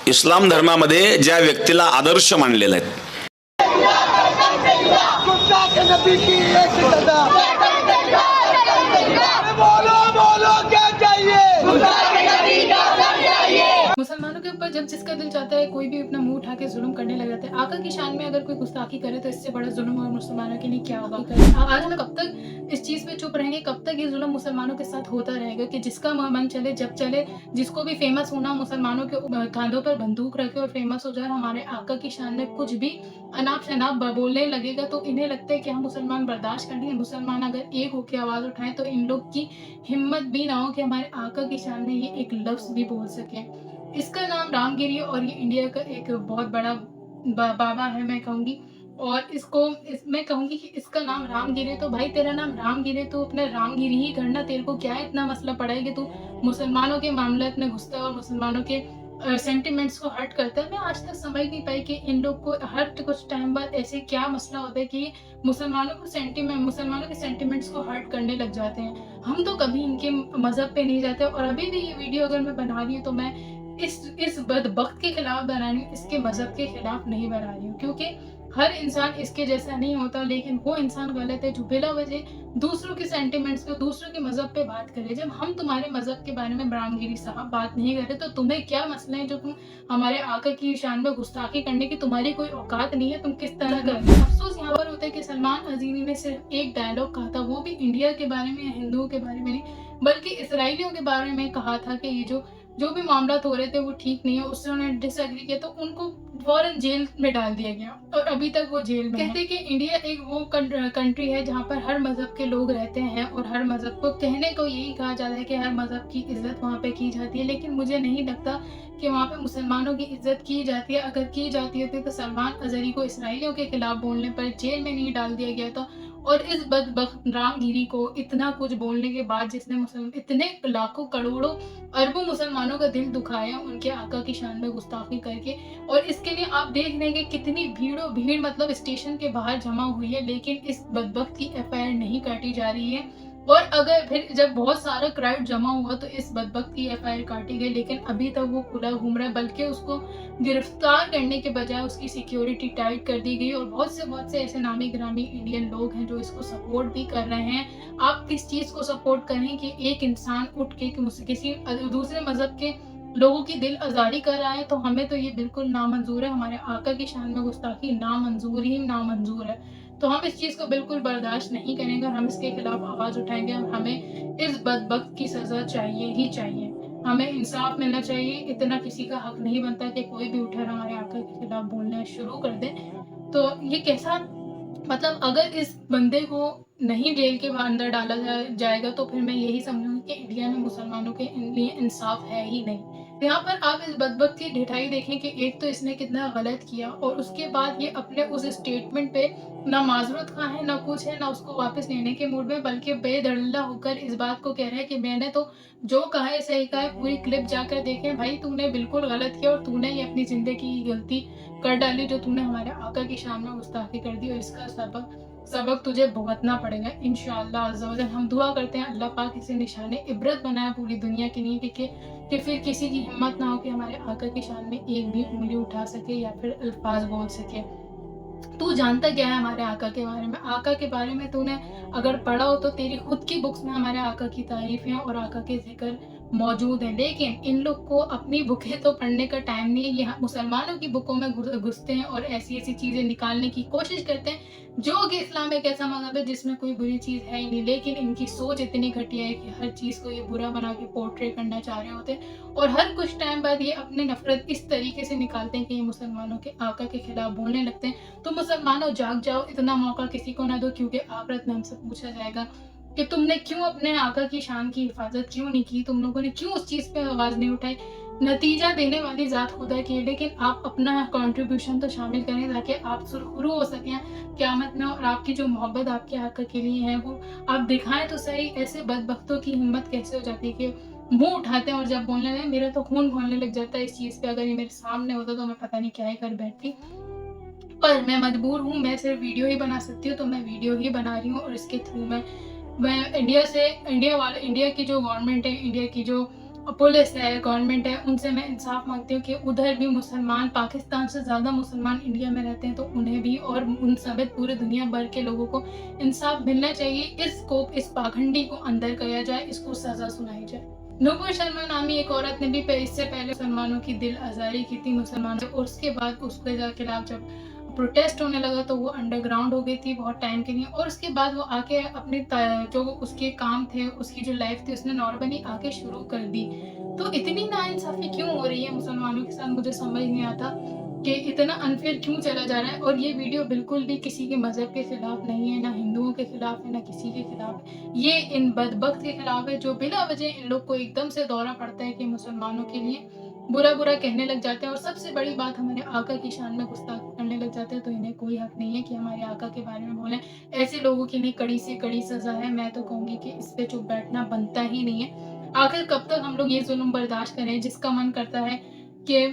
इस्लाम धर्मामध्ये ज्या व्यक्तीला आदर्श मानलेला आहे, मुसलमानों के ऊपर जब जिसका दिल चाहता है कोई भी अपना मुंह उठा के जुल्म करने लग जाता है। आका की शान में अगर कोई गुस्ताखी करे तो इससे बड़ा जुल्म और मुसलमानों के लिए क्या होगा। आज हम कब तक इस चीज पे चुप रहेंगे, कब तक ये जुल्म मुसलमानों के साथ होता रहेगा कि जिसका मन चले जब चले, जिसको भी फेमस होना, मुसलमानों के कांधों पर बंदूक रखे और फेमस हो जाए। हमारे आका की शान में कुछ भी अनाप शनाप बोलने लगेगा तो इन्हें लगता है कि हम मुसलमान बर्दाश्त कर लेंगे। मुसलमान अगर एक होकर आवाज उठाएं तो इन लोग की हिम्मत भी ना हो कि हमारे आका की शान में ये एक लफ्ज भी बोल सके। इसका नाम रामगिरी और ये इंडिया का एक बहुत बड़ा बाबा है मैं कहूँगी। और मैं कहूँगी कि इसका नाम रामगिरी, तो भाई तेरा नाम रामगिरी, तो अपने रामगिरी ही करना। तेरे को क्या इतना मसला पड़ा है कि तू मुसलमानों के मामले में घुसता है और मुसलमानों के सेंटिमेंट्स को हर्ट करता है। मैं आज तक समझ नहीं पाई कि इन लोग को हर कुछ टाइम बाद ऐसे क्या मसला होता है कि मुसलमानों के सेंटिमेंट्स को हर्ट करने लग जाते हैं। हम तो कभी इनके मजहब पे नहीं जाते और अभी भी ये वीडियो अगर मैं बना रही हूँ तो मैं इस बदबख्त के खिलाफ बना रही हूँ, इसके मजहब के खिलाफ नहीं बना रही हूँ, क्योंकि हर इंसान इसके जैसा नहीं होता। लेकिन वो इंसान गलत है जो बिला वजह दूसरों के सेंटिमेंट्स को, दूसरों के मजहब पे बात करे। जब हम तुम्हारे मजहब के बारे में रामगिरी साहब बात नहीं करे तो तुम्हें क्या मसला है जो तुम हमारे आका की शान में गुस्ताखी करने की तुम्हारी कोई औकात नहीं है। तुम किस तरह कर रहे हो। अफसोस यहाँ पर होता है कि सलमान अजीमी ने सिर्फ एक डायलॉग कहा था, वो भी इंडिया के बारे में या हिंदुओं के बारे में नहीं बल्कि इसराइलियों के बारे में कहा था कि ये जो भी मामला हो रहे थे वो ठीक नहीं है। उससे उन्होंने डिसएग्री किया तो उनको फौरन जेल में डाल दिया गया और अभी तक वो जेल में कहते हैं कि इंडिया एक वो कंट्री है जहाँ पर हर मजहब के लोग रहते हैं और हर मजहब को कहने को यही कहा जाता है कि हर मजहब की इज्जत वहाँ पे की जाती है। लेकिन मुझे नहीं लगता कि वहाँ पे मुसलमानों की इज्जत की जाती है। अगर की जाती होती तो सलमान अजहरी को इसराइलियों के खिलाफ बोलने पर जेल में नहीं डाल दिया गया था। और इस बदबख्त रामगिरी को इतना कुछ बोलने के बाद, जिसने इतने लाखों करोड़ों अरबों मुसलमानों का दिल दुखाया उनके आका की शान में गुस्ताखी करके, और इसके लिए आप देख लेंगे कितनी भीड़ मतलब स्टेशन के बाहर जमा हुई है। लेकिन इस बदबख्त की एफआईआर नहीं काटी जा रही है। और अगर फिर जब बहुत सारा क्राउड जमा हुआ तो इस बदबख्त की एफआईआर काटी गई, लेकिन अभी तक वो खुला घूम रहा है। बल्कि उसको गिरफ्तार करने के बजाय उसकी सिक्योरिटी टाइट कर दी गई। और बहुत से ऐसे नामी गिरामी इंडियन लोग हैं जो इसको सपोर्ट भी कर रहे हैं। आप किस चीज को सपोर्ट करें कि एक इंसान उठ के किसी दूसरे मजहब के लोगों की दिल आजारी कर रहा है, तो हमें तो ये बिल्कुल नामंजूर है। हमारे आका की शान में गुस्ताखी नामंजूर है। तो हम इस चीज को बिल्कुल बर्दाश्त नहीं करेंगे। हम इसके खिलाफ आवाज उठाएंगे और हमें इस बदबख्त की सजा चाहिए ही चाहिए। हमें इंसाफ मिलना चाहिए। इतना किसी का हक नहीं बनता कि कोई भी उठकर हमारे आका के खिलाफ बोलना शुरू कर दे। तो ये कैसा, मतलब अगर इस बंदे को नहीं जेल के अंदर डाला जाएगा तो फिर मैं यही समझूंगी कि इंडिया में मुसलमानों के लिए इंसाफ है ही नहीं। यहाँ पर आप इस बदबख्त की ढिठाई देखें कि एक तो इसने कितना गलत किया और उसके बाद ये अपने उस स्टेटमेंट पे ना माजरत खा है, ना कुछ है, ना उसको वापस लेने के मूड में, बल्कि बेदर्ला होकर इस बात को कह रहा है कि मैंने तो जो कहा है सही कहा है। पूरी क्लिप जाकर देखें भाई, तूने बिल्कुल गलत किया और तूने ही अपनी जिंदगी की गलती कर डाली जो तूने हमारे आका की शान में गुस्ताखी कर दी, और इसका सबक तुझे भुगतना पड़ेगा इंशाअल्लाह अज़्ज़ा वजल। हम दुआ करते हैं अल्लाह पाक इसे निशाने इबरत बनाए पूरी दुनिया के लिए कि फिर किसी की हिम्मत ना हो कि हमारे आका की शान में एक भी उंगली उठा सके या फिर अल्फाज बोल सके। तू जानता क्या है हमारे आका के बारे में? आका के बारे में तूने अगर पढ़ा हो तो तेरी खुद की बुक्स में हमारे आका की तारीफें और आका के जिक्र मौजूद है। लेकिन इन लोग को अपनी बुकें तो पढ़ने का टाइम नहीं है। ये मुसलमानों की बुकों में घुसते हैं और ऐसी चीजें निकालने की कोशिश करते हैं जो कि इस्लाम एक ऐसा मजहब है जिसमें कोई बुरी चीज है ही नहीं। लेकिन इनकी सोच इतनी घटिया है कि हर चीज को ये बुरा बना के पोर्ट्रे करना चाह रहे होते हैं। और हर कुछ टाइम बाद ये अपनी नफरत इस तरीके से निकालते हैं कि ये मुसलमानों के आका के खिलाफ बोलने लगते हैं। तो मुसलमानों जाग जाओ, इतना मौका किसी को ना दो, क्योंकि आखिरत में हमसे पूछा जाएगा कि तुमने क्यों अपने आका की शान की हिफाजत क्यों नहीं की, तुम लोगों ने क्यों उस चीज पे आवाज नहीं उठाई। नतीजा देने वाली जात खुदा की है, लेकिन आप अपना कंट्रीब्यूशन तो शामिल करें ताकि आप सुरखरू हो सकें क़यामत में, और आपकी जो मोहब्बत आपके आका के लिए है वो आप दिखाएं तो सही। ऐसे बदबख्तों की हिम्मत कैसे हो जाती है कि मुंह उठाते हैं और जब बोलने लगे मेरा तो खून खोलने लग जाता है इस चीज पे। अगर ये मेरे सामने होता तो मैं पता नहीं क्या ही कर बैठती, पर मैं मजबूर हूँ। मैं सिर्फ वीडियो ही बना सकती हूँ तो मैं वीडियो ही बना रही हूँ, और इसके थ्रू मैं इंडिया की जो गवर्नमेंट है, इंडिया की जो पुलिस है, गवर्नमेंट है, उनसे मैं इंसाफ मांगती हूँ कि उधर भी मुसलमान, पाकिस्तान से ज़्यादा मुसलमान इंडिया में रहते हैं, तो उन्हें भी और उन समेत पूरे दुनिया भर के लोगों को इंसाफ मिलना चाहिए। इस पाखंडी को अंदर किया जाए, इसको सज़ा सुनाई जाए। नूपुर शर्मा नामी एक औरत ने भी इससे पहले मुसलमानों की दिल आज़ारी की थी मुसलमानों से, और उसके बाद उसके खिलाफ जब प्रोटेस्ट होने लगा तो वो अंडरग्राउंड हो गई थी बहुत टाइम के लिए, और उसके बाद वो आके अपने जो उसके काम थे, उसकी जो लाइफ थी, उसने नॉर्मली आके शुरू कर दी। तो इतनी नाइंसाफ़ी क्यों हो रही है मुसलमानों के साथ, मुझे समझ नहीं आता कि इतना अनफेयर क्यों चला जा रहा है। और ये वीडियो बिल्कुल भी किसी के मज़हब के खिलाफ नहीं है, ना हिंदुओं के खिलाफ है, ना किसी के खिलाफ है। ये इन बदबख्त के खिलाफ है जो बिला वजह इन लोग को एकदम से दौरा पड़ता है कि मुसलमानों के लिए बुरा-बुरा कहने लग जाते हैं, और सबसे बड़ी बात हमारे आका की शान में गुस्ताखी करने लग जाते हैं। तो इन्हें कोई हक नहीं है कि हमारे आका के बारे में बोलें। ऐसे लोगों के लिए कड़ी से कड़ी सज़ा है। मैं तो कहूँगी कि इस पे चुप बैठना बनता ही नहीं है। आखिर कब तक हम लोग ये ज़ुल्म बर्दाश्त करें? जिसका मन करता है कि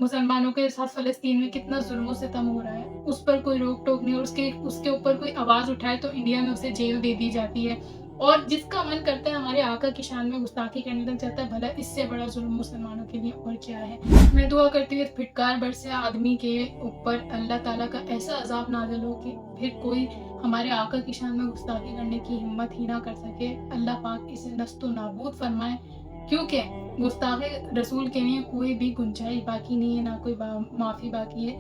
मुसलमानों के साथ फ़लस्तीन में कितना ज़ुल्म-ओ-सितम हो रहा है, उस पर कोई रोक-टोक नहीं, और उसके ऊपर कोई आवाज़ उठाए तो इंडिया में उसे जेल दे दी जाती है। और जिसका मन करता है हमारे आका की शान में गुस्ताखी करने लग जाता है। भला इससे बड़ा जुल्म मुसलमानों के लिए और क्या है। मैं दुआ करती हूँ इस फिटकार बरसे आदमी के ऊपर अल्लाह ताला का ऐसा अजाब नाज़िल हो कि फिर कोई हमारे आका की शान में गुस्ताखी करने की हिम्मत ही ना कर सके। अल्लाह पाक इसे नस्तो नाबूद फरमाए, क्योंकि गुस्ताखे रसूल के लिए कोई भी गुंजाइश बाकी नहीं है, ना कोई माफ़ी बाकी है।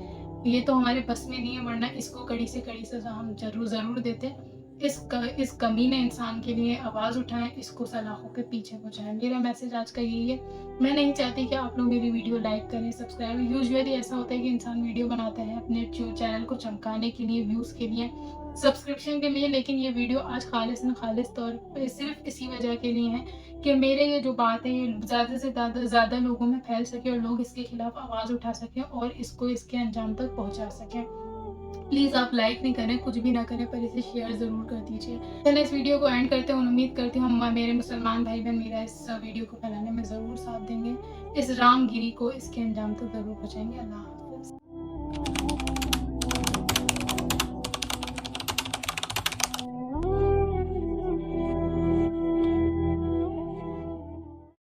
ये तो हमारे बस में नहीं है, वरना इसको कड़ी से कड़ी सज़ा हम ज़रूर देते। इस कमीने इंसान के लिए आवाज़ उठाएँ, इसको सलाखों के पीछे पहुँचाएँ। मेरा मैसेज आज का यही है। मैं नहीं चाहती कि आप लोग मेरी वीडियो लाइक करें, सब्सक्राइब। यूजुअली ऐसा होता है कि इंसान वीडियो बनाता है अपने चैनल को चमकाने के लिए, व्यूज़ के लिए, सब्सक्रिप्शन के लिए, लेकिन ये वीडियो आज खालिस तौर पे सिर्फ़ इसी वजह के लिए है कि मेरे ये जो बात है ये ज़्यादा से ज़्यादा लोगों में फैल सके, और लोग इसके खिलाफ आवाज़ उठा सकें और इसको इसके अंजाम तक पहुँचा सकें। प्लीज़ आप लाइक नहीं करें, कुछ भी ना करें, पर इसे शेयर ज़रूर कर दीजिए। चलिए इस वीडियो को एंड करते हैं, और उम्मीद करती हूँ मेरे मुसलमान भाई बहन मेरा इस वीडियो को फैलाने में ज़रूर साथ देंगे। इस रामगिरी को इसके अंजाम तक ज़रूर पहुँचाएँगे। अल्लाह हाफ़िज़।